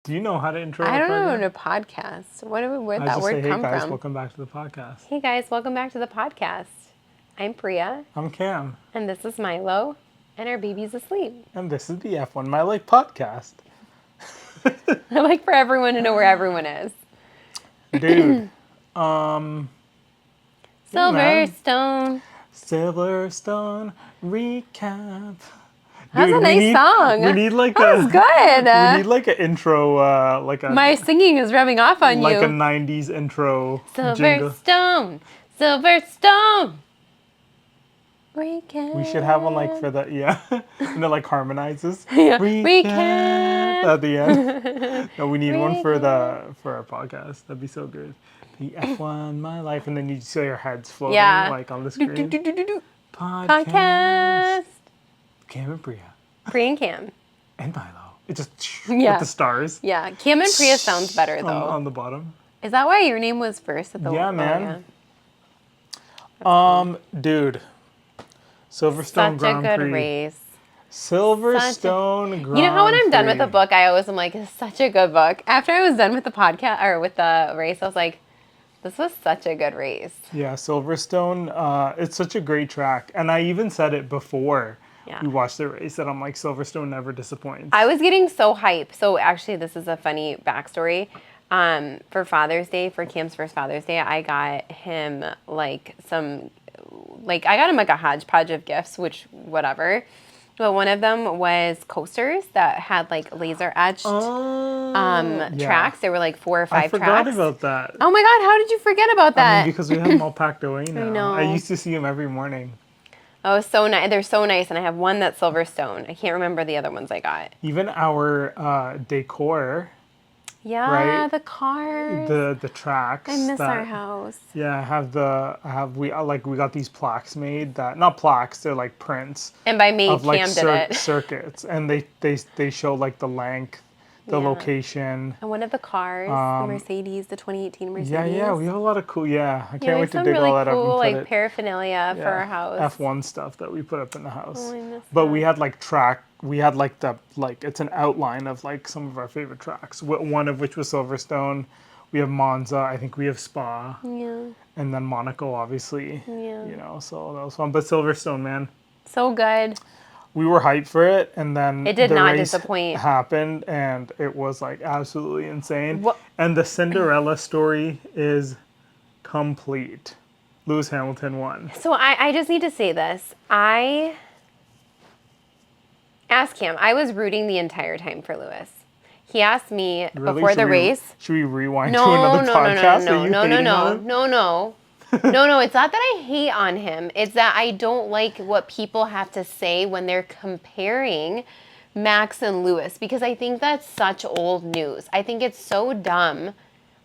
Do you know how to intro I a don't know program? what a podcast. Where'd I that just say, word hey come guys, from? welcome back to the podcast. Hey guys, welcome back to the podcast. I'm Priya, I'm Cam, and this is Milo, and our baby's asleep. and this is the F1 My Life podcast. I like for everyone to know where everyone is. Dude, yeah, man. Silverstone. Silverstone recap. That was Dude, a nice song. we need like That was we need good. like an intro, My singing is rubbing off on like a you. 90s intro jingle. Silverstone. Silverstone. Recap. We should have one like for the and it like harmonizes. Yeah. Recap Recap. at the end. No, we need one for Recap. our podcast. That'd be so good. The F1 My Life, and then you see your heads floating Yeah. like on the Do, screen. do, do, do, do. Podcast. Podcast. Cam and Priya Pri and Cam. and Milo. It just Yeah. with the stars Yeah, Cam and Priya sounds better though. on the bottom. Is that why your name was first at the Yeah, oh, man. yeah. Dude, Silverstone Such a Grand good Prix. race. Silverstone Grand You know how when I'm done with Prix. a book, I always am like, it's such a good book. After I was done with the podcast or with the race, I was like, this was such a good race. Yeah, Silverstone, it's such a great track. And I even said it before Yeah. we watched the race that I'm like, Silverstone never disappoints. I was getting so hyped. So actually, this is a funny backstory. For Father's Day, for Cam's first Father's Day, I got him like I got him like a hodgepodge of gifts, which whatever. But one of them was coasters that had like laser etched Yeah. tracks. There were like 4 or 5 I forgot tracks. about that. Oh my God, how did you forget about that? I mean, because we have them all packed away now. know. I used to see them every morning. Oh, so nice. They're so nice. And I have one that's Silverstone. I can't remember the other ones I got. Even our decor, Yeah, Right? the cars. the tracks. I miss our that- house. Yeah, we got these plaques made that not plaques, they're like prints And by me, of like Cam did it. circuits, and they show like the length, the Yeah. location. And one of the cars, the Mercedes, the 2018 Mercedes. Yeah, we have a lot of cool. Yeah, I Yeah, can't we have wait to some dig really all that up and cool put like it. paraphernalia for our house. F1 stuff that we put up in the house. Oh, I miss But that. we had like we had like it's an outline of like some of our favorite tracks. One of which was Silverstone. We have Monza. I think we have Spa, Yeah, and then Monaco, obviously. yeah. You know, so that was fun. But Silverstone, man, So good. we were hyped for it, and then It did the not race disappoint. happened, and it was like absolutely insane. What- And the Cinderella story is complete. Lewis Hamilton won. So I just need to say this. I asked Cam. I was rooting the entire time for Lewis. He asked me Really? before the race. Should we rewind No, to another no, podcast? no, Are you no, no, hating no, on him? no, no. No, it's not that I hate on him. It's that I don't like what people have to say when they're comparing Max and Lewis, because I think that's such old news. I think it's so dumb.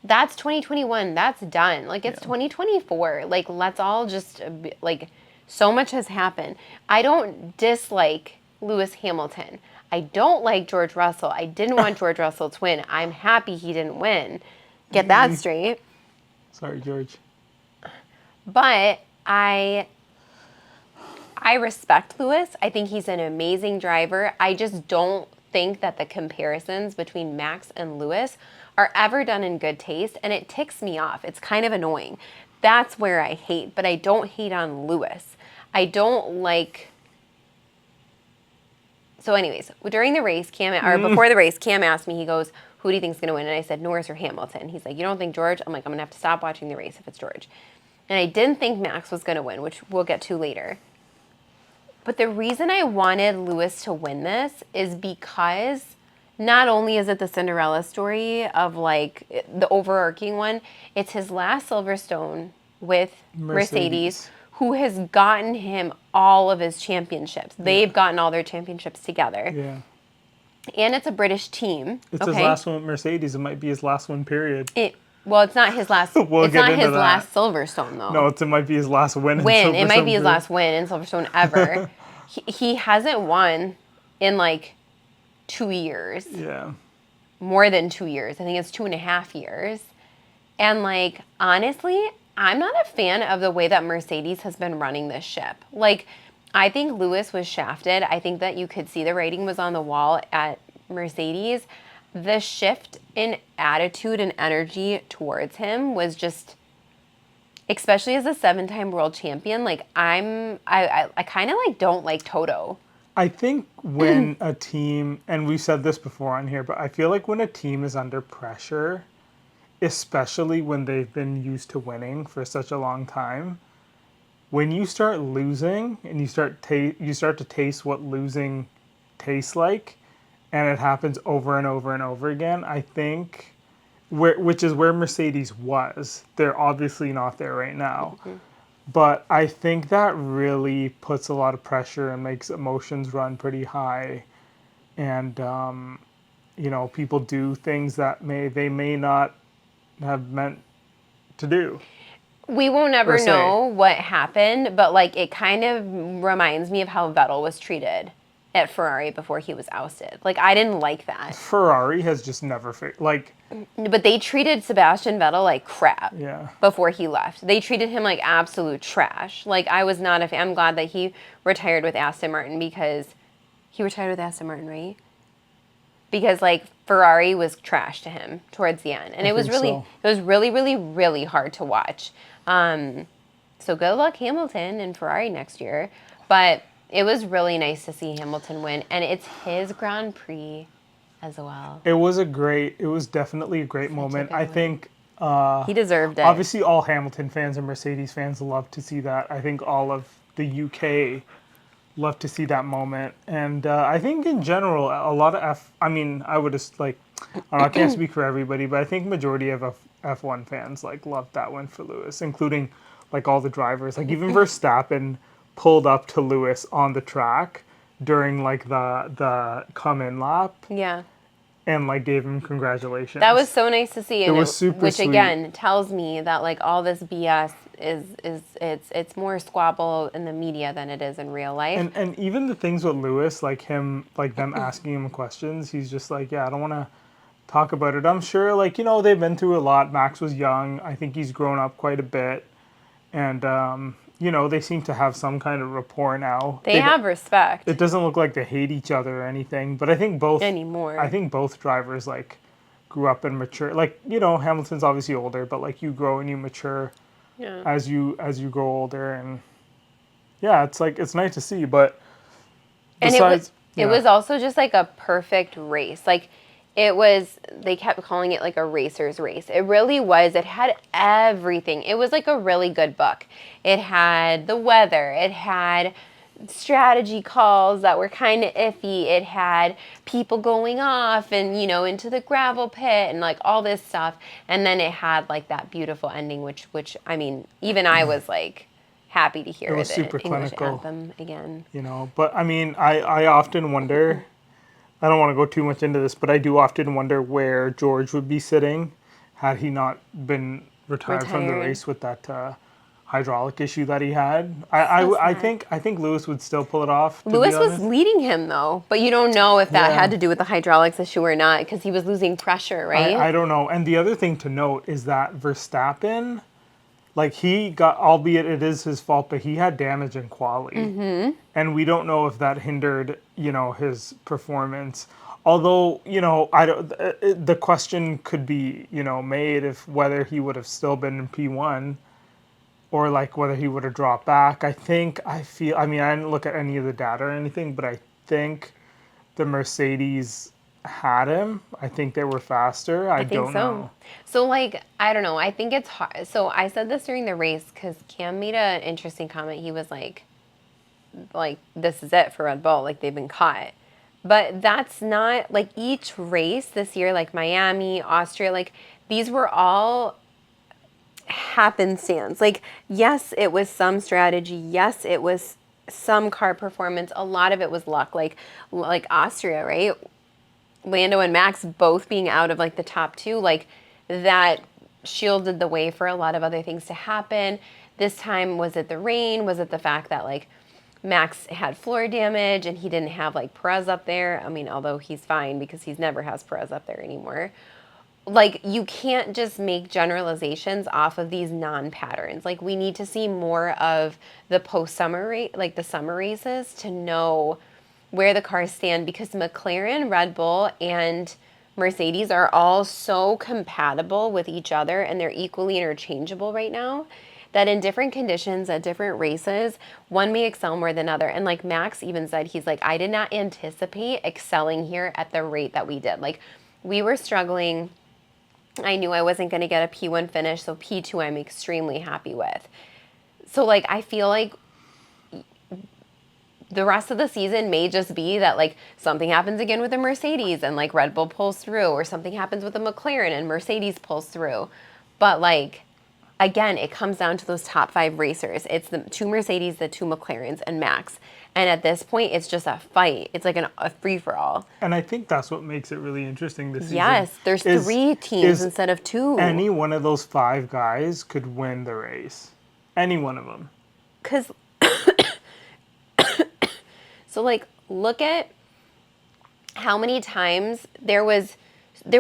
That's 2021. That's done. Like, it's 2024. Like, let's all just, like, so much has happened. I don't dislike Lewis Hamilton. I don't like George Russell. I didn't want George Russell to win. I'm happy he didn't win. Get that straight. Sorry, George. But I respect Lewis. I think he's an amazing driver. I just don't think that the comparisons between Max and Lewis are ever done in good taste, and it ticks me off. It's kind of annoying. That's where I hate, but I don't hate on Lewis. I don't like... So anyways, during the race, before the race, Cam asked me, he goes, who do you think's going to win? And I said, Norris or Hamilton. He's like, you don't think George? I'm like, I'm going to have to stop watching the race if it's George. And I didn't think Max was going to win, which we'll get to later. But the reason I wanted Lewis to win this is because not only is it the Cinderella story of like the overarching one, it's his last Silverstone with Mercedes, who has gotten him all of his championships. They've gotten all their championships together. Yeah. And it's a British team. It's his last one with Mercedes. It might be his last one, period. Well, it's not his last. We'll it's get not into his that. last Silverstone though. No, it might be his last win. It might be his Silverstone. last win in Silverstone ever. he hasn't won in like 2 years. Yeah. More than 2 years. I think it's 2.5 years. And like, honestly, I'm not a fan of the way that Mercedes has been running this ship. Like, I think Lewis was shafted. I think that you could see the writing was on the wall at Mercedes. the shift in attitude and energy towards him was just, especially as a 7-time world champion, like I kind of like don't like Toto. I think when a team, and we've said this before on here, but I feel like when a team is under pressure, especially when they've been used to winning for such a long time, when you start losing and you start to taste what losing tastes like, and it happens over and over and over again, I think, which is where Mercedes was. They're obviously not there right now. But I think that really puts a lot of pressure and makes emotions run pretty high. And, people do things that they may not have meant to do. We won't ever say. know what happened, but like it kind of reminds me of how Vettel was treated at Ferrari before he was ousted. Like I didn't like that. Ferrari has just never But they treated Sebastian Vettel like crap yeah. before he left. They treated him like absolute trash. Like I was not a fan. I'm glad that he retired with Aston Martin because he retired with Aston Martin, right? Because like Ferrari was trash to him towards the end, and it was really, really, really hard to watch. So good luck Hamilton and Ferrari next year. But it was really nice to see Hamilton win, and it's his Grand Prix as well. It was definitely a great moment. I think he deserved it. Obviously, all Hamilton fans and Mercedes fans love to see that. I think all of the UK love to see that moment. And I think in general, a lot of I would just I can't speak for everybody, but I think majority of F1 fans loved that win for Lewis, including all the drivers. Like even Verstappen pulled up to Lewis on the track during the come-in lap. Yeah. And gave him congratulations. That was so nice to see. And it was super which sweet. Again tells me that all this BS it's more squabble in the media than it is in real life. And even the things with Lewis, them asking him questions, he's just yeah, I don't want to talk about it. I'm sure they've been through a lot. Max was young. I think he's grown up quite a bit. And they seem to have some kind of rapport now. They have respect. It doesn't look like they hate each other or anything, but I think both anymore. I think both drivers grew up and mature. Hamilton's obviously older, but you grow and you mature as you grow older, and yeah, it's nice to see. But besides, it was also just a perfect race. They kept calling it a racer's race. It really was. It had everything. It was a really good book. It had the weather. It had strategy calls that were kind of iffy. It had people going off and, into the gravel pit and all this stuff. And then it had that beautiful ending, which even I was happy to hear it was the super English clinical anthem again. But I often wonder, I don't want to go too much into this, but I do often wonder where George would be sitting had he not been retired from the race with that hydraulic issue that he had. I think Lewis would still pull it off. Lewis was leading him though, but you don't know if that had to do with the hydraulics issue or not because he was losing pressure, right? I don't know. And the other thing to note is that Verstappen, he got, albeit it is his fault, but he had damage in quali. Mm-hmm. And we don't know if that hindered, his performance. Although, the question could be, made if whether he would have still been in P1 or whether he would have dropped back. I didn't look at any of the data or anything, but I think the Mercedes had him. I think they were faster. I don't know. So I don't know. I think it's hard. So I said this during the race because Cam made an interesting comment. He was like this is it for Red Bull. They've been caught. But that's not each race this year, Miami, Austria, these were all happenstance. Yes, it was some strategy. Yes, it was some car performance. A lot of it was luck. Like Austria, right? Lando and Max both being out of the top two, that shielded the way for a lot of other things to happen. This time, was it the rain? Was it the fact that Max had floor damage and he didn't have Perez up there? Although he's fine because he's never has Perez up there anymore. You can't just make generalizations off of these non-patterns. We need to see more of the post-summer the summer races to know where the cars stand because McLaren, Red Bull, and Mercedes are all so compatible with each other and they're equally interchangeable right now that in different conditions at different races, one may excel more than other. And like Max even said, he's like, I did not anticipate excelling here at the rate that we did. Like we were struggling. I knew I wasn't going to get a P1 finish, so P2 I'm extremely happy with. So like I feel like the rest of the season may just be that like something happens again with the Mercedes and like Red Bull pulls through, or something happens with the McLaren and Mercedes pulls through. But like, again, it comes down to those top 5 racers. It's the 2 Mercedes, the 2 McLarens, and Max. And at this point, it's just a fight. It's like a free-for-all. And I think that's what makes it really interesting this season. Yes, there's 3 teams instead of 2. Any one of those 5 guys could win the race. Any one of them. Because, so like, look at how many times there was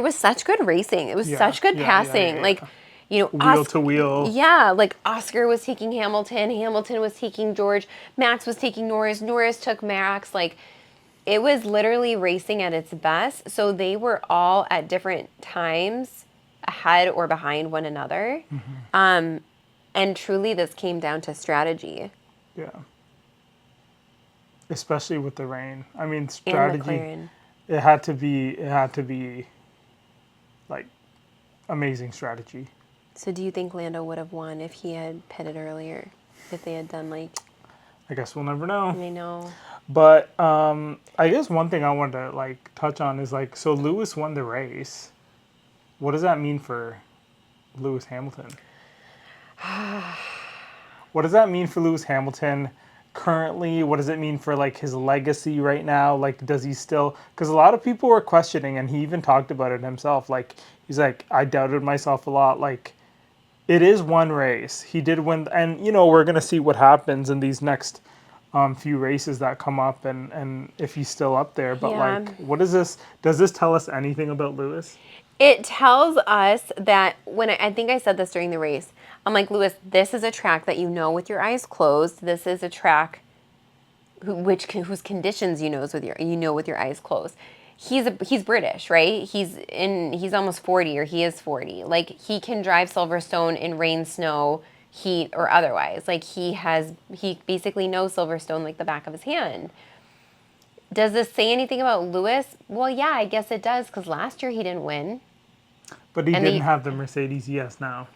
such good racing. It was such good passing. Like, you know, wheel to wheel. Yeah, like Oscar was taking Hamilton, Hamilton was taking George, Max was taking Norris, Norris took Max. Like, it was literally racing at its best. So they were all at different times ahead or behind one another. Mm-hmm. And truly, this came down to strategy. Yeah. Especially with the rain. I mean, strategy. And McLaren. It had to be like amazing strategy. So do you think Lando would have won if he had pitted earlier? If they had done like... I guess we'll never know. I know. But I guess one thing I wanted to like touch on is like, so Lewis won the race. What does that mean for Lewis Hamilton? What does that mean for Lewis Hamilton currently? What does it mean for like his legacy right now? Like, does he still, because a lot of people were questioning, and he even talked about it himself. Like, he's like, I doubted myself a lot. Like, it is one race. He did win, and you know, we're gonna see what happens in these next few races that come up, and if he's still up there. But like, what is this? Does this tell us anything about Lewis? It tells us that when I think I said this during the race, I'm like, Lewis, this is a track that you know with your eyes closed. This is a track whose conditions you know with your eyes closed. He's British, right? He's almost 40, or he is 40. Like, he can drive Silverstone in rain, snow, heat, or otherwise. Like, he basically knows Silverstone like the back of his hand. Does this say anything about Lewis? Well, yeah, I guess it does, because last year he didn't win. But he didn't have the Mercedes ES now.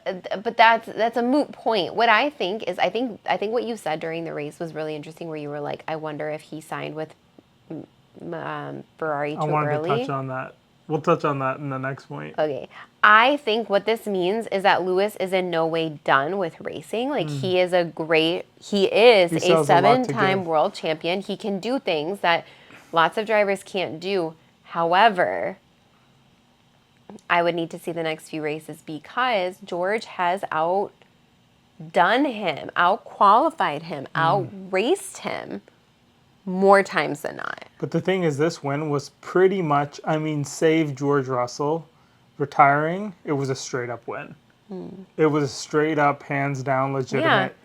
But that's a moot point. What I think is, I think what you said during the race was really interesting, where you were like, I wonder if he signed with Ferrari too early. I wanted to touch on that. We'll touch on that in the next point. Okay. I think what this means is that Lewis is in no way done with racing. Like, he is a 7-time world champion. He can do things that lots of drivers can't do. However, I would need to see the next few races, because George has outdone him, out-qualified him, out-raced him more times than not. But the thing is, this win was pretty much, I mean, save George Russell retiring, it was a straight-up win. It was a straight-up, hands-down, legitimate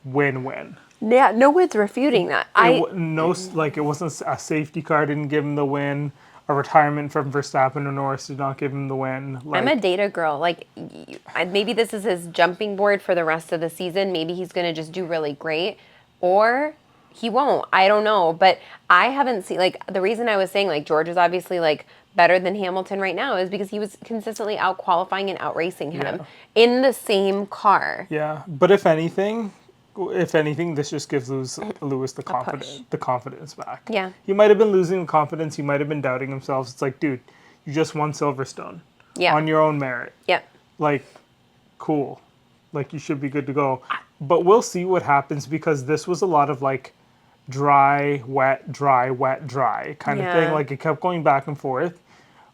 win-win. Yeah, no one's refuting that. It wasn't a safety car didn't give him the win. A retirement from Verstappen or Norris did not give him the win. I'm a data girl. Like, maybe this is his jumping board for the rest of the season. Maybe he's going to just do really great. Or he won't. I don't know. But I haven't seen, like, the reason I was saying, like, George is obviously, like, better than Hamilton right now is because he was consistently out-qualifying and out-racing him in the same car. Yeah. But if anything, this just gives Lewis the confidence back. Yeah. He might have been losing the confidence. He might have been doubting himself. It's like, dude, you just won Silverstone. Yeah. On your own merit. Yep. Like, cool. Like, you should be good to go. But we'll see what happens, because this was a lot of, like, dry, wet, dry, wet, dry kind of thing. Like, it kept going back and forth.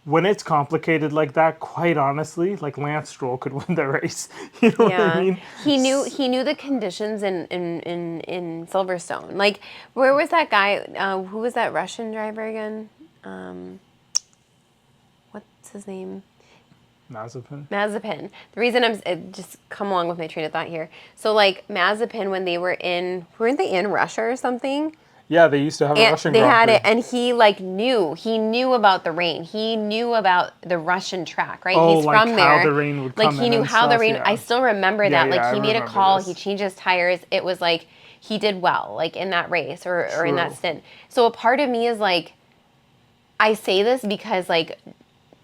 When it's complicated like that, quite honestly, like, Lance Stroll could win the race. You know what I mean? He knew the conditions in Silverstone. Like, where was that guy? Who was that Russian driver again? What's his name? Mazepin. The reason just come along with my train of thought here. So, like, Mazepin, when they weren't they in Russia or something? Yeah, they used to have a And Russian they Grand had Prix. it, and he like knew about the rain. He knew about the Russian track, right? Oh, He's like from how there. the rain would Like come he in knew and how the stuff. rain. I Yeah. still remember Yeah, that. yeah, Like I he made a remember call. He this. changed his tires. It was like he did well, like in that race or in that True. stint. So a part of me is like, I say this because like,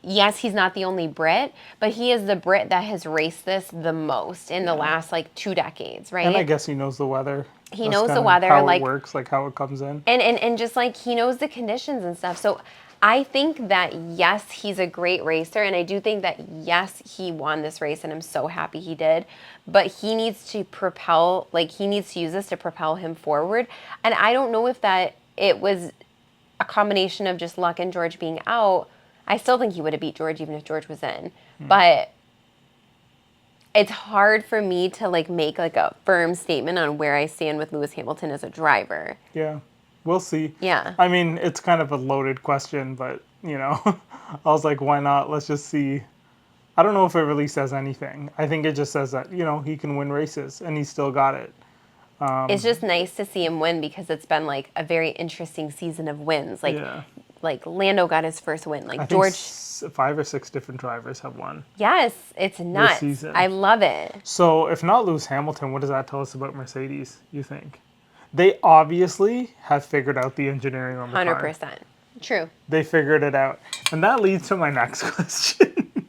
yes, he's not the only Brit, but he is the Brit that has raced this the most in the last like 2 decades, right? And I guess he knows the weather. He That's knows the kind of weather, how it like, works, like how it comes in. and just like he knows the conditions and stuff. So I think that yes, he's a great racer, and I do think that yes, he won this race, and I'm so happy he did. But he needs to propel, like he needs to use this to propel him forward. And I don't know if that it was a combination of just luck and George being out. I still think he would have beat George even if George was in. But it's hard for me to like make like a firm statement on where I stand with Lewis Hamilton as a driver. Yeah, we'll see. Yeah. I mean, it's kind of a loaded question, but I was like, why not? Let's just see. I don't know if it really says anything. I think it just says that he can win races, and he still got it. It's just nice to see him win because it's been like a very interesting season of wins. Like Yeah. like Lando got his first win. Like I think George, 5 or 6 different drivers have won. yes, it's nuts. season. I love it. So if not Lewis Hamilton, what does that tell us about Mercedes, you think? They obviously have figured out the engineering on the car. 100%. True. They figured it out. And that leads to my next question.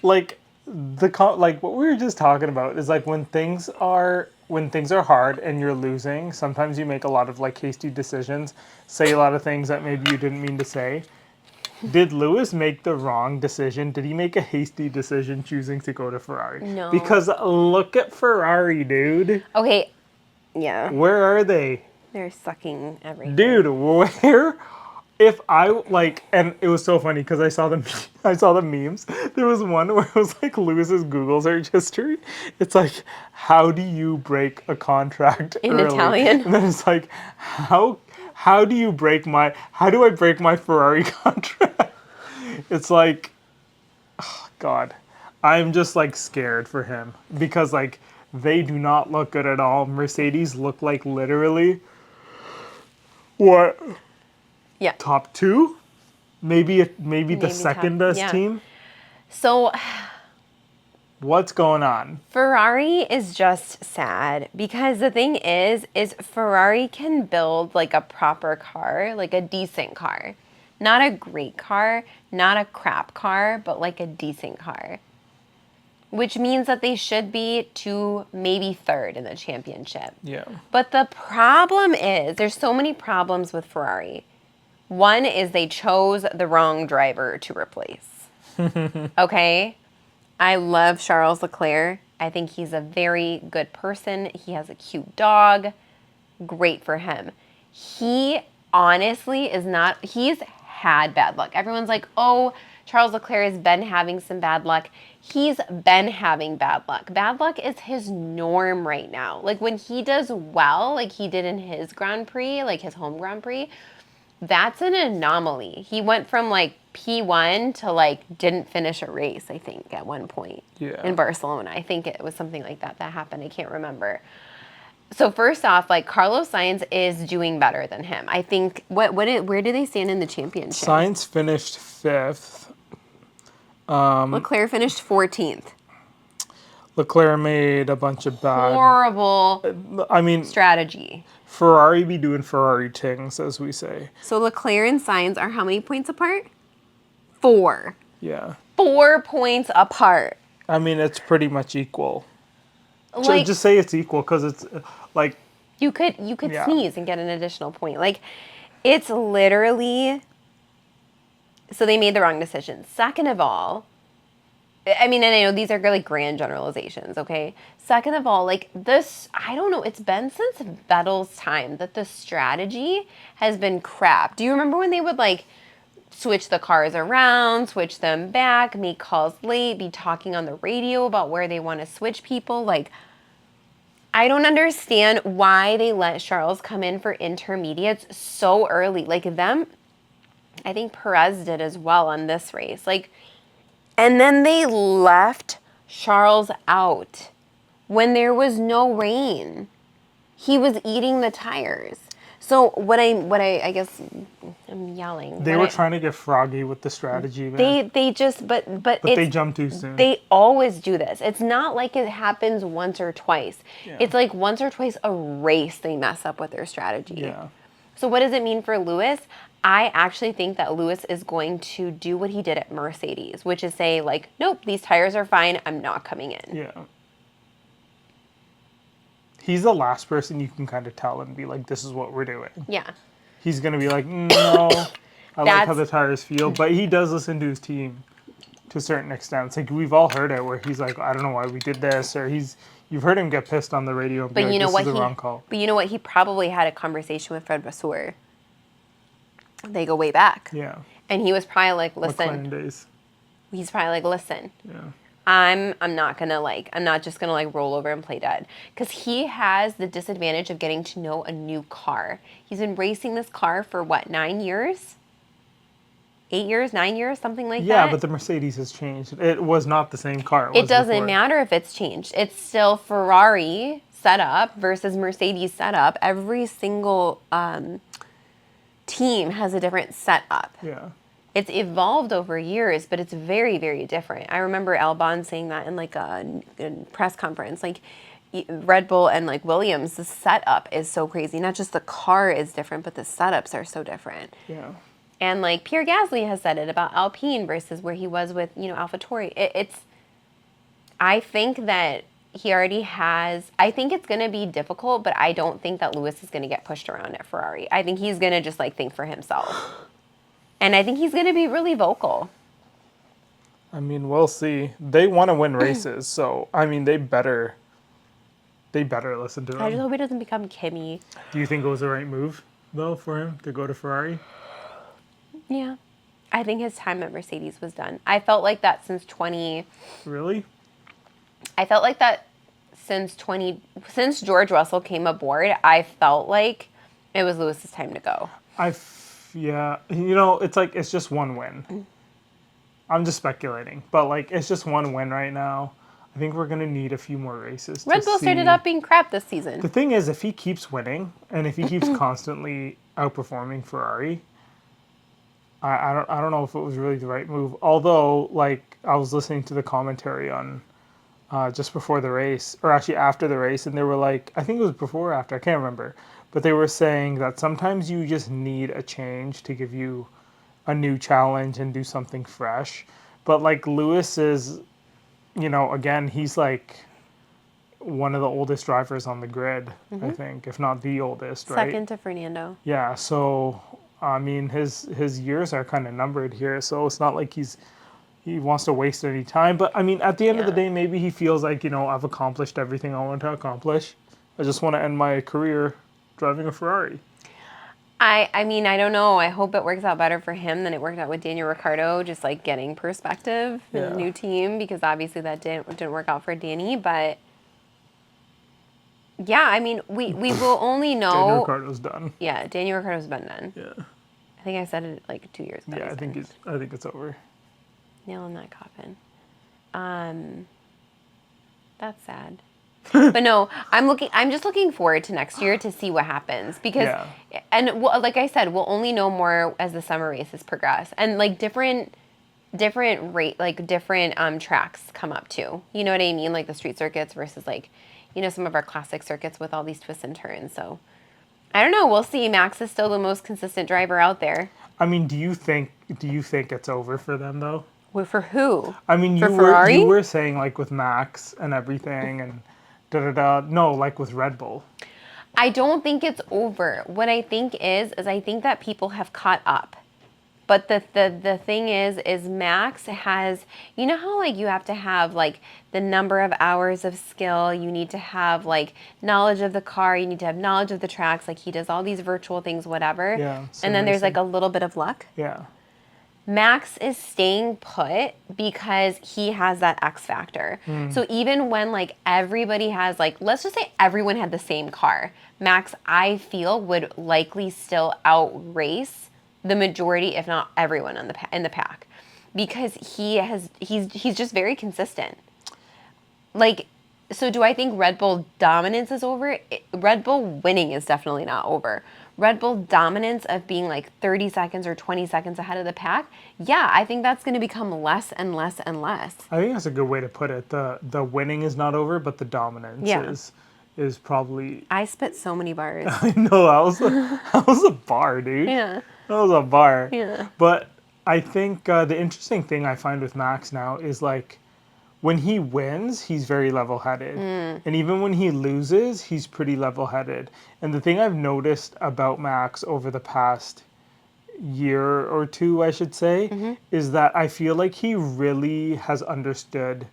Like like what we were just talking about is like when things are hard and you're losing, sometimes you make a lot of like hasty decisions, say a lot of things that maybe you didn't mean to say. Did Lewis make the wrong decision? Did he make a hasty decision choosing to go to Ferrari? No. Because look at Ferrari, dude. Okay. Yeah. Where are they? They're sucking everything. Dude, where? If I like, and it was so funny because I saw the memes. There was one where it was like Lewis's Google search history. It's like, how do you break a contract In early? Italian? And then it's like, how do I break my Ferrari contract? It's like, oh God, I'm just like scared for him because like they do not look good at all. Mercedes look like literally what? Yeah. Top 2, maybe the Maybe second top- best yeah. team. So What's going on? Ferrari is just sad because the thing is Ferrari can build like a proper car, like a decent car. Not a great car, not a crap car, but like a decent car. Which means that they should be 2, maybe 3rd in the championship. Yeah. But the problem is, there's so many problems with Ferrari. One is they chose the wrong driver to replace. Okay? I love Charles Leclerc. I think he's a very good person. He has a cute dog. Great for him. He honestly is not, he's had bad luck. Everyone's like, oh, Charles Leclerc has been having some bad luck. He's been having bad luck. Bad luck is his norm right now. Like when he does well, like he did in his Grand Prix, like his home Grand Prix, that's an anomaly. He went from like P1 to like didn't finish a race, I think, at one point in Barcelona. I think it was something like that happened. I can't remember. So first off, like Carlos Sainz is doing better than him. I think where do they stand in the championship? Sainz finished 5th. Leclerc finished 14th. Leclerc made a bunch of bad. Horrible I mean, strategy. Ferrari be doing Ferrari things, as we say. So Leclerc and Sainz are how many points apart? 4. Yeah. 4 points apart. I mean, it's pretty much equal. Like, Just say it's equal because it's like. You could Yeah. sneeze and get an additional point. Like, it's literally. So they made the wrong decision. Second of all, I mean, and I know these are like grand generalizations, okay? Second of all, like this, I don't know, it's been since Vettel's time that the strategy has been crap. Do you remember when they would like switch the cars around, switch them back, make calls late, be talking on the radio about where they want to switch people? Like, I don't understand why they let Charles come in for intermediates so early. Like them, I think Perez did as well on this race. Like, and then they left Charles out when there was no rain. He was eating the tires. So what I guess I'm yelling. They were trying to get froggy with the strategy, man. They just but They it's jumped too soon. they always do this. It's not like it happens once or twice. Yeah. It's like once or twice a race they mess up with their strategy. Yeah. So what does it mean for Lewis? I actually think that Lewis is going to do what he did at Mercedes, which is say like, nope, these tires are fine. I'm not coming in. Yeah. He's the last person you can kind of tell and be like, this is what we're doing. Yeah. He's going to be like, no, I like how That's- the tires feel. But he does listen to his team to a certain extent. It's like, we've all heard it where he's like, I don't know why we did this. Or you've heard him get pissed on the radio and be But like, you know this what? is the wrong call. But you know what? He probably had a conversation with Fred Vasseur. They go way back. Yeah. And he was probably like, McLaren listen. days. He's probably like, listen. Yeah. I'm not just gonna roll over and play dead, because he has the disadvantage of getting to know a new car. He's been racing this car for what, 9 years, 8 years, 9 years, something like that. Yeah, but the Mercedes has changed. It was not the same car. It doesn't before. matter if it's changed. It's still Ferrari setup versus Mercedes setup. Every single team has a different setup. Yeah. It's evolved over years, but it's very, very different. I remember Albon saying that in like a press conference. Like Red Bull and like Williams, the setup is so crazy. Not just the car is different, but the setups are so different. Yeah. And like Pierre Gasly has said it about Alpine versus where he was with, AlphaTauri. I think that he already has, I think it's going to be difficult, but I don't think that Lewis is going to get pushed around at Ferrari. I think he's going to just like think for himself. And I think he's going to be really vocal. I mean, we'll see. They want to win races, so I mean, they better listen to him. I just hope he doesn't become Kimmy. Do you think it was the right move though for him to go to Ferrari? Yeah. I think his time at Mercedes was done. I felt like that since Really? I felt like that since George Russell came aboard. I felt like it was Lewis's time to go. Yeah, it's like, it's just one win. I'm just speculating, but like, it's just one win right now. I think we're going to need a few more races. Red Bull started out being crap this season. The thing is, if he keeps winning and if he keeps constantly outperforming Ferrari, I don't know if it was really the right move. Although, like, I was listening to the commentary on just before the race, or actually after the race, and they were like, I think it was before or after, I can't remember. But they were saying that sometimes you just need a change to give you a new challenge and do something fresh. But like Lewis is, again, he's like one of the oldest drivers on the grid, I think, if not the oldest, right? Second to Fernando. Yeah, so I mean his years are kind of numbered here, so it's not like he wants to waste any time. But I mean, at the end of the day, maybe he feels like, I've accomplished everything I want to accomplish. I just want to end my career driving a Ferrari. I mean, I don't know. I hope it works out better for him than it worked out with Daniel Ricciardo, just like getting perspective in a new team, because obviously that didn't work out for Danny. But yeah, I mean, we will only know. Daniel Ricciardo's done. Yeah, Daniel Ricciardo's been done. Yeah. I think I said it like 2 years ago. Yeah, I think it's over. Nail in that coffin. That's sad. But no, I'm just looking forward to next year to see what happens, because like I said, we'll only know more as the summer races progress, and like different tracks come up too. You know what I mean? Like the street circuits versus like, some of our classic circuits with all these twists and turns. So I don't know. We'll see. Max is still the most consistent driver out there. I mean, do you think it's over for them though? Well, for who? I mean, Ferrari? You were saying like with Max and everything and no, like with Red Bull. I don't think it's over. What I think is I think that people have caught up. But the thing is Max has, how like you have to have like the number of hours of skill, you need to have like knowledge of the car, you need to have knowledge of the tracks, like he does all these virtual things, whatever. Yeah. And then there's like a little bit of luck. Yeah. Max is staying put because he has that X factor. So even when like everybody has like, let's just say everyone had the same car, Max, I feel, would likely still outrace the majority, if not everyone in the pack, because he's just very consistent. Like, so do I think Red Bull dominance is over? Red Bull winning is definitely not over. Red Bull dominance of being like 30 seconds or 20 seconds ahead of the pack, yeah, I think that's going to become less and less and less. I think that's a good way to put it. The winning is not over, but the dominance Yeah. is probably. I spit so many bars. I know that was a bar, dude. Yeah. That was a bar. Yeah. But I think the interesting thing I find with Max now is like when he wins, he's very level-headed. And even when he loses, he's pretty level-headed. And the thing I've noticed about Max over the past year or two, I should say, is that I feel like he really has understood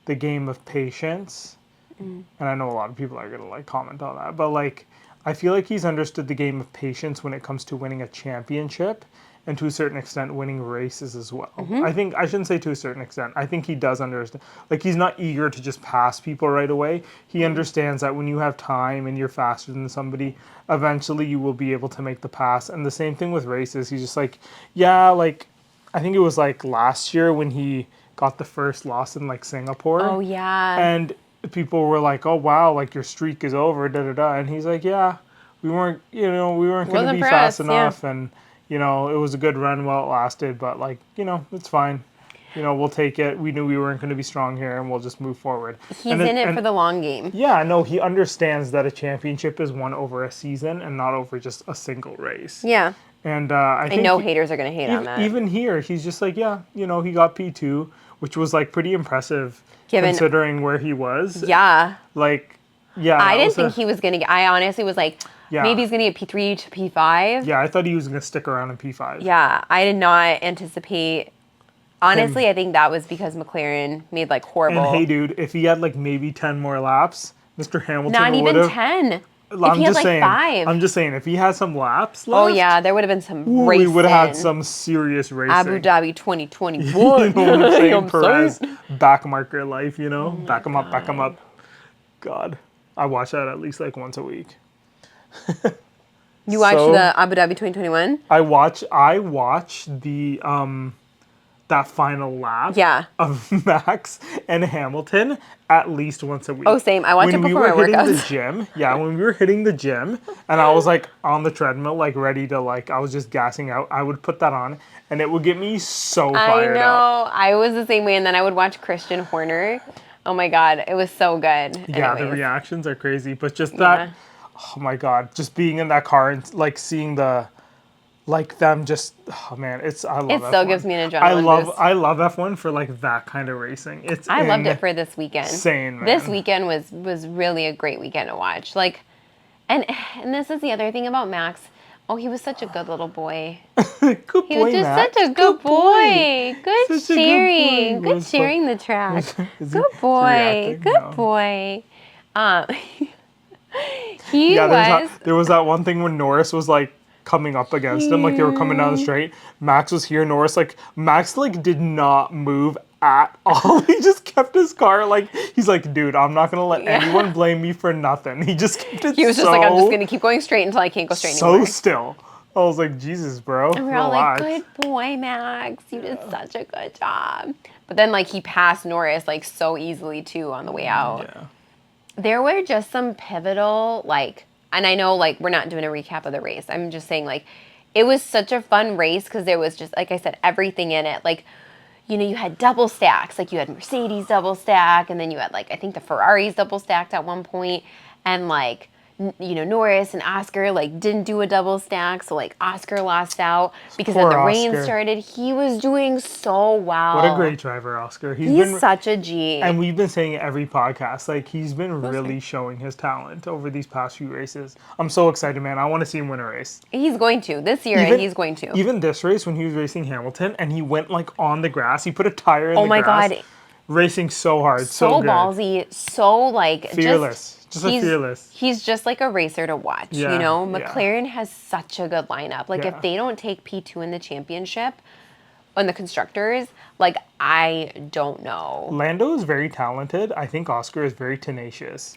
the game of patience. And I know a lot of people are going to like comment on that, but like I feel like he's understood the game of patience when it comes to winning a championship and to a certain extent winning races as well. I think I shouldn't say to a certain extent. I think he does understand. Like he's not eager to just pass people right away. He understands that when you have time and you're faster than somebody, eventually you will be able to make the pass. And the same thing with races. He's just like, yeah, like I think it was like last year when he got the first loss in like Singapore. Oh, yeah. And people were like, "Oh wow, like your streak is over." Da da da. And he's like, "Yeah, we weren't going to be fast enough, and it was a good run while it lasted, but like it's fine. We'll take it. We knew we weren't going to be strong here, and we'll just move forward." He's in it for the long game. Yeah, no, he understands that a championship is won over a season and not over just a single race. Yeah. And I think know haters are going to hate on that. Even here, he's just like, yeah, he got P2, which was like pretty impressive considering where he was. Yeah. Like, yeah. I didn't think he was going to get, I honestly was like, maybe he's going to get P3 to P5. Yeah, I thought he was going to stick around in P5. Yeah, I did not anticipate. Honestly, I think that was because McLaren made like horrible. And hey, dude, if he had like maybe 10 more laps, Mr. Hamilton not even 10. If he had like 5. I'm just saying, if he had some laps left. Oh, yeah, there would have been some racing. We would have had some serious racing. Abu Dhabi 2021. You know what I'm saying? Perez, backmarker life, back him up, back him up. God, I watch that at least like once a week. You watched the Abu Dhabi 2021? I watch the that final lap of Max and Hamilton at least once a week. Oh, same. I watch it before my workouts. When we were hitting the gym and I was like on the treadmill, like ready to like, I was just gassing out, I would put that on and it would get me so fired up. I was the same way. And then I would watch Christian Horner. Oh my God, it was so good. Yeah, Anyways. the reactions are crazy, but just that, oh my God, just being in that car and like seeing them just, oh man, I love F1. It still gives me an adrenaline boost. I love F1 for like that kind of racing. I loved it for this weekend. Insane, man. This weekend was really a great weekend to watch. Like, and this is the other thing about Max. Oh, he was such a good little boy. Good boy, He was just Max. such a good boy. Good Such a sharing. good boy. Good sharing the track. Is Good he boy. reacting? Good No. boy. There was that one thing when Norris was like coming up against him, like they were coming down the straight. Max was here. Max did not move at all. He just kept his car he's like, dude, I'm not gonna let anyone blame me for nothing. He just kept it. He was just like, I'm just gonna keep going straight until I can't go straight anymore. So still. I was like, Jesus, bro. And we're all relax. like, good boy, Max. You did such a good job. But then he passed Norris so easily too on the way out. Yeah. There were just some pivotal and I know we're not doing a recap of the race. I'm just saying it was such a fun race because there was just, like I said, everything in it. You had double stacks. You had Mercedes double stack, and then you had I think the Ferraris double stacked at one point, and Norris and Oscar didn't do a double stack, so Oscar lost out because then the rain started. He was doing so well. What a great driver, Oscar. He's such a G. And we've been saying it every podcast, he's been really showing his talent over these past few races. I'm so excited, man. I want to see him win a race. He's going to this year, and he's going to. Even this race when he was racing Hamilton, and he went on the grass. He put a tire in the grass. Oh my God. Racing so hard, so good. Ballsy, so fearless. Fearless. He's just a racer to watch, McLaren has such a good lineup. If they don't take P2 in the championship, on the constructors, I don't know. Lando is very talented. I think Oscar is very tenacious.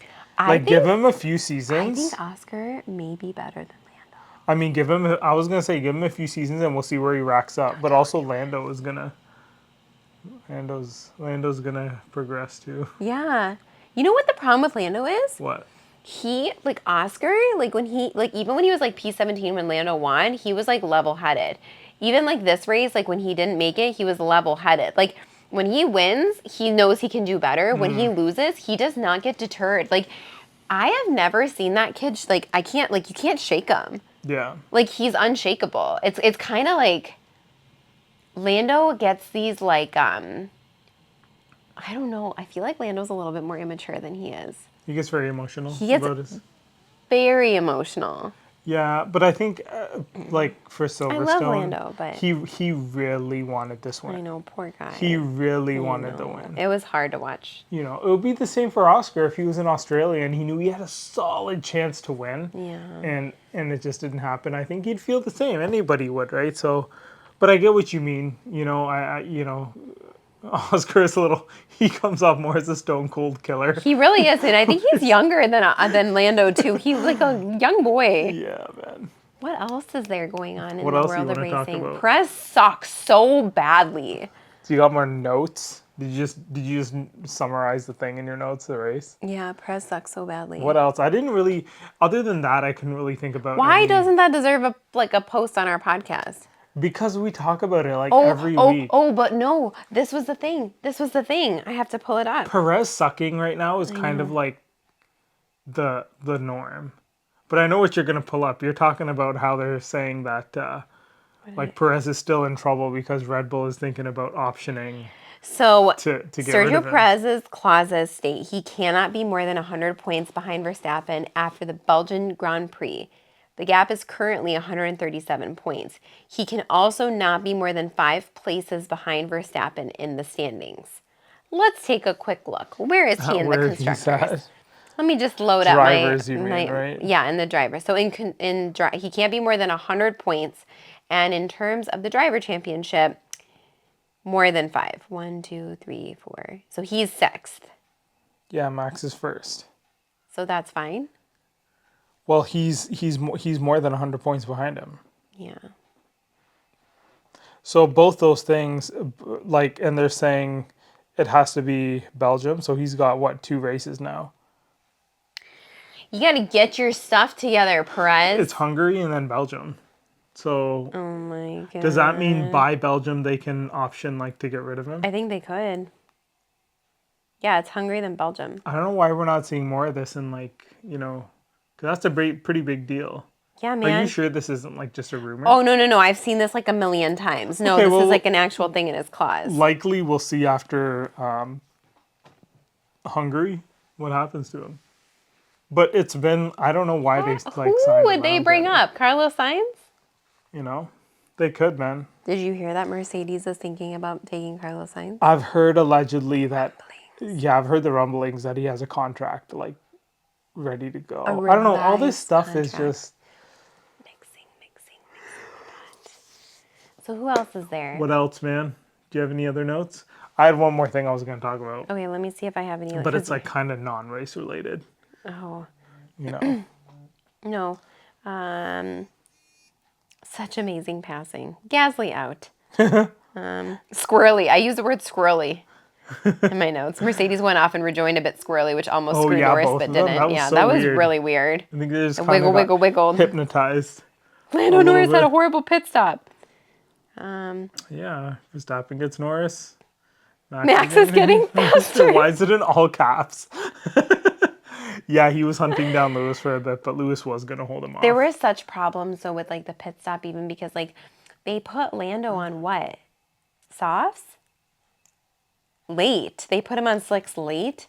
Give him a few seasons. I think Oscar may be better than Lando. I mean, give him a few seasons and we'll see where he racks up. But also Lando's gonna progress too. Yeah. You know what the problem with Lando is? What? He, like, Oscar, like, when he, like, even when he was, like, P17 when Lando won, he was, like, level-headed. Even, like, this race, like, when he didn't make it, he was level-headed. Like, when he wins, he knows he can do better. When he loses, he does not get deterred. Like, I have never seen that kid, like, I can't, like, you can't shake him. Yeah. Like, he's unshakable. It's kind of like Lando gets these, like, I don't know. I feel like Lando's a little bit more immature than he is. He gets very emotional He gets about his... very emotional. Yeah, but I think, like, for Silverstone... I love Lando, but... He really wanted this win. I know, poor guy. He really wanted the win. It was hard to watch. You know, it would be the same for Oscar if he was in Australia and he knew he had a solid chance to win. Yeah. And it just didn't happen. I think he'd feel the same. Anybody would, right? So, but I get what you mean. You know, Oscar is a little... He comes off more as a stone cold killer. He really is, and I think he's younger than Lando too. He's like a young boy. Yeah, man. What else is there going on in What the else do you world of wanna talk racing? about? Press sucks so badly. So you got more notes? Did you just summarize the thing in your notes, the race? Yeah, Press sucks so badly. What else? I didn't really... Other than that, I couldn't really think about... Why doesn't that deserve a post on our podcast? Because we talk about it every week. Oh, but no. This was the thing. I have to pull it up. Perez sucking right now is kind of like the norm. But I know what you're going to pull up. You're talking about how they're saying that Perez is still in trouble because Red Bull is thinking about optioning So to get rid Sergio of him. Perez's clauses state he cannot be more than 100 points behind Verstappen after the Belgian Grand Prix. The gap is currently 137 points. He can also not be more than 5 places behind Verstappen in the standings. Let's take a quick look. Where is he in the Where he's constructors? at. Let me just load up Drivers, you mean, right? Yeah, in the driver. So he can't be more than 100 points, and in terms of the driver championship, more than 5. 1, 2, 3, 4. So he's 6th. Yeah, Max is first. So that's fine. Well, he's more than 100 points behind him. Yeah. So both those things, and they're saying it has to be Belgium. So he's got, 2 races now? You got to get your stuff together, Perez. It's Hungary and then Belgium. So Oh my god. does that mean by Belgium they can option to get rid of him? I think they could. Yeah, it's Hungary then Belgium. I don't know why we're not seeing more of this in because that's a pretty big deal. Yeah, man. Are you sure this isn't just a rumor? Oh, no. I've seen this a million times. No, Okay, this well, is an actual thing in his clause. Likely we'll see after Hungary what happens to him. But it's been, I don't know why they signed Who would him they out bring there. up? Carlos Sainz? They could, man. Did you hear that Mercedes is thinking about taking Carlos Sainz? I've heard allegedly that, I've heard the rumblings that he has a contract, ready to go. I don't know, all this stuff is just... Mixing. So who else is there? What else, man? Do you have any other notes? I had one more thing I was going to talk about. Okay, let me see if I have any. But it's kind of non-race related. Oh. No. Such amazing passing. Gasly out. Squirrely. I use the word squirrely in my notes. Mercedes went off and rejoined a bit squirrely, which almost screwed Norris, both but of them. didn't. That was Yeah, so that was weird. really weird. I think they just Wiggled. hypnotized. Lando Norris had a horrible pit stop. Yeah, Verstappen gets Norris. Max is getting faster. Why is it in all caps? Yeah, he was hunting down Lewis for a bit, but Lewis was going to hold him off. There were such problems though with the pit stop, even because they put Lando on what? Softs? Late. They put him on slicks late,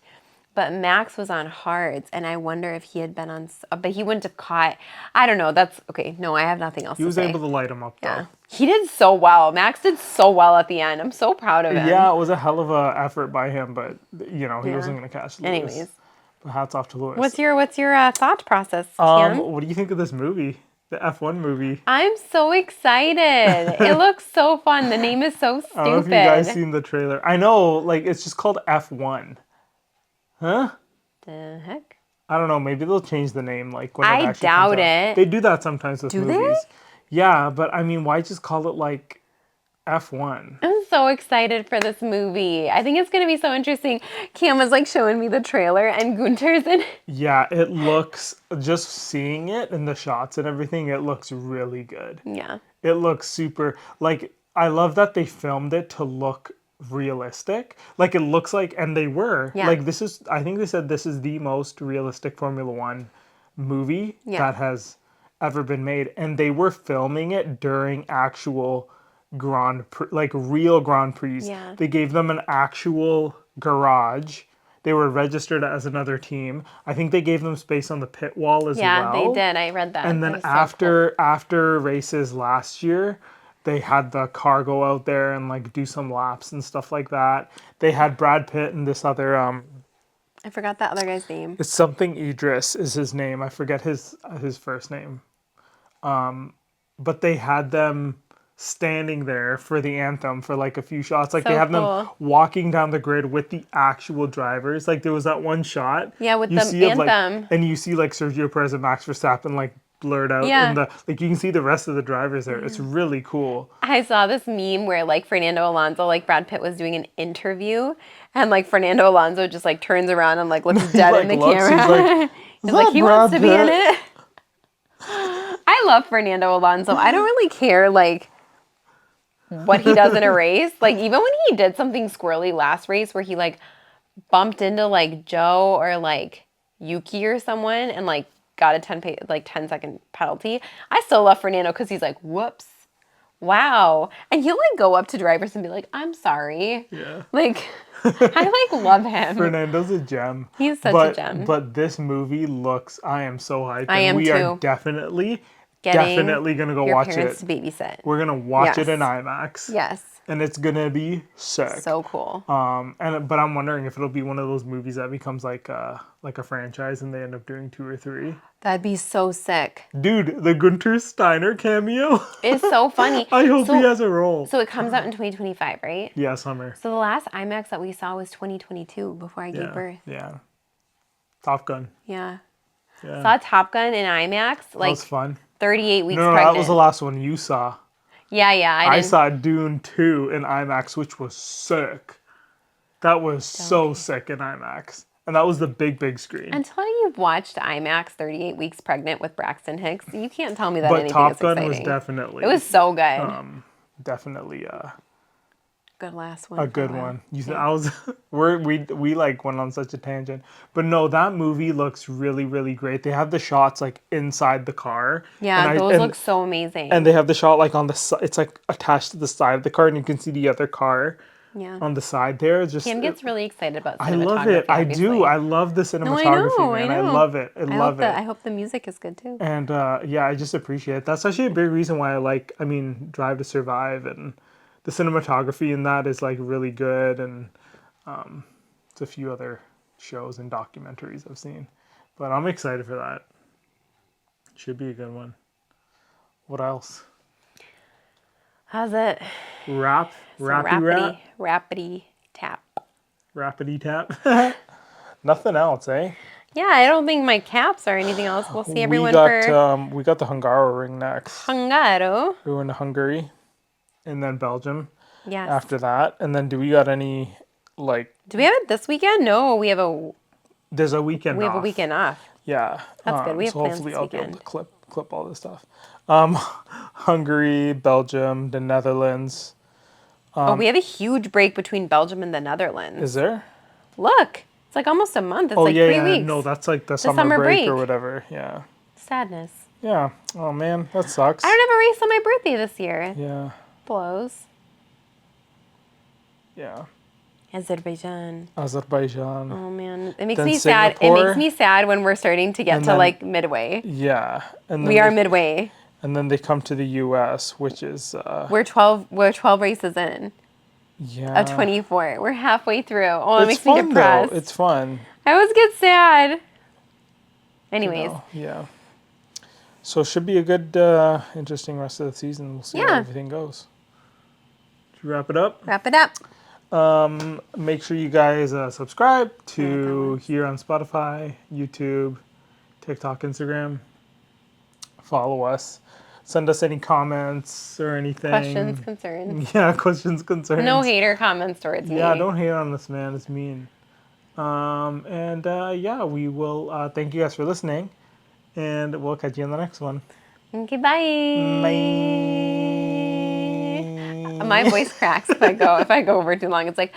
but Max was on hards, and I wonder if he had been on, but he wouldn't have caught. I don't know. That's okay. No, I have nothing else He to was say. able to light him up, though. Yeah. He did so well. Max did so well at the end. I'm so proud of him. Yeah, it was a hell of a effort by him, but he wasn't going to catch Lewis. Anyways. But hats off to Lewis. What's your thought process, Cam? What do you think of this movie? The F1 movie? I'm so excited. It looks so fun. The name is so stupid. I don't know if you guys seen the trailer. I know, it's just called F1. Huh? The heck? I don't know. Maybe they'll change the name when it I actually doubt comes out. it. They do that sometimes with Do movies. they? Yeah, but I mean, why just call it F1. I'm so excited for this movie. I think it's going to be so interesting. Cam was like showing me the trailer and Gunter's in it. Yeah, it looks, just seeing it and the shots and everything, it looks really good. Yeah. It looks super, like, I love that they filmed it to look realistic. Like, it looks like, and they were. Yeah. Like, this is, I think they said this is the most realistic Formula One movie that has ever been made. And they were filming it during actual Grand Prix, like real Grand Prix. Yeah. They gave them an actual garage. They were registered as another team. I think they gave them space on the pit wall as well. Yeah, they did. I read that. And That then was so cool. after races last year, they had the car go out there and like do some laps and stuff like that. They had Brad Pitt and this other I forgot that other guy's name. it's something Idris is his name. I forget his first name. But they had them standing there for the anthem for like a few shots. Like So they have them cool. walking down the grid with the actual drivers. Like there was that one shot. Yeah, with you the see of, anthem. like, and you see like Sergio Perez and Max Verstappen like blurred out. Yeah. In the, like you can see the rest of the drivers there. It's really cool. I saw this meme where like Fernando Alonso, like Brad Pitt was doing an interview and like Fernando Alonso just like turns around and like looks dead like, in the looks, camera. he's like, He's like, he wants to Brad be in Pitt?" it. I love Fernando Alonso. I don't really care like what he does in a race. Like even when he did something squirrely last race where he like bumped into like Joe or like Yuki or someone and like got a 10-second penalty. I still love Fernando because he's like, whoops. Wow. And he'll like go up to drivers and be like, I'm sorry. Yeah. Like I like love him. Fernando's a gem. He's such a gem. But this movie looks, I am so hyped. I am we are too. definitely Getting gonna go your watch parents it. to babysit. We're gonna watch Yes. it in IMAX. Yes. And it's gonna be sick. So cool. But I'm wondering if it'll be one of those movies that becomes like a franchise and they end up doing 2 or 3. That'd be so sick. Dude, the Gunther Steiner cameo. It's so funny. I hope he has a role. So it comes out in 2025, right? Yeah, summer. So the last IMAX that we saw was 2022 before I gave birth. Yeah. Top Gun. Yeah. Yeah. Saw Top Gun in IMAX, That like was fun. 38 weeks No, pregnant. that was the last one you saw. Yeah, I didn't. saw Dune 2 in IMAX, which was sick. That was so sick in IMAX. And that was the big screen. Until you've watched IMAX 38 Weeks Pregnant with Braxton Hicks, you can't tell me that But anything Top is Gun exciting. was definitely It was so good. definitely Good last one. a good one. I was we like went on such a tangent. But no, that movie looks really great. They have the shots like inside the car. Yeah, and those look so amazing. And they have the shot like on the side. It's like attached to the side of the car, and you can see the other car yeah. on the side there. Just Kim gets really excited about I cinematography. love it. I obviously. do. I love the cinematography, man. I love it. I love it. I hope the music is good too. And yeah, I just appreciate it. That's actually a big reason why I like, Drive to Survive, and the cinematography in that is like really good, and it's a few other shows and documentaries I've seen. But I'm excited for that. Should be a good one. What else? How's it? Rap? Some Rappity tap. Rappity tap? Nothing else, eh? Yeah, I don't think my caps or anything else. We'll see everyone we got, for we got the Hungaroring next. Hungaro. We went to Hungary, and then Belgium Yes. after that. And then do we got any, like... Do we have it this weekend? No, we have a There's a weekend off. a weekend off. Yeah. That's good. We have so plans hopefully this I'll be able weekend. to clip all this stuff. Hungary, Belgium, the Netherlands. We have a huge break between Belgium and the Netherlands. Is there? Look, it's like almost a month. It's Oh, like yeah, 3 yeah. weeks. No, that's like the summer break or break. whatever. Yeah. Sadness. Yeah. Oh, man. That sucks. I don't have a race on my birthday this year. Yeah. Blows. Yeah. Azerbaijan. Azerbaijan. Oh man, it makes Then me sad. It Singapore. makes me sad when we're starting to get And to then- like midway. Yeah. And then We are they- midway. And then they come to the U.S., which is... We're 12 races in yeah. of 24. We're halfway through. Oh, it It's makes me fun, depressed. though. It's fun. I always get sad. you Anyways, know, yeah. So it should be a good, interesting rest of the season. We'll see how Yeah. everything goes. Should we wrap it up? wrap it up. Make sure you guys subscribe to here on Spotify, YouTube, TikTok, Instagram. Follow us. Send us any comments or anything. Questions, concerns. Yeah, questions, concerns. No hater comments towards me. Yeah, don't hate on this, man. It's mean. Yeah, we will thank you guys for listening, and we'll catch you in the next one. Okay, bye. Bye. My voice cracks if I go over too long. It's like.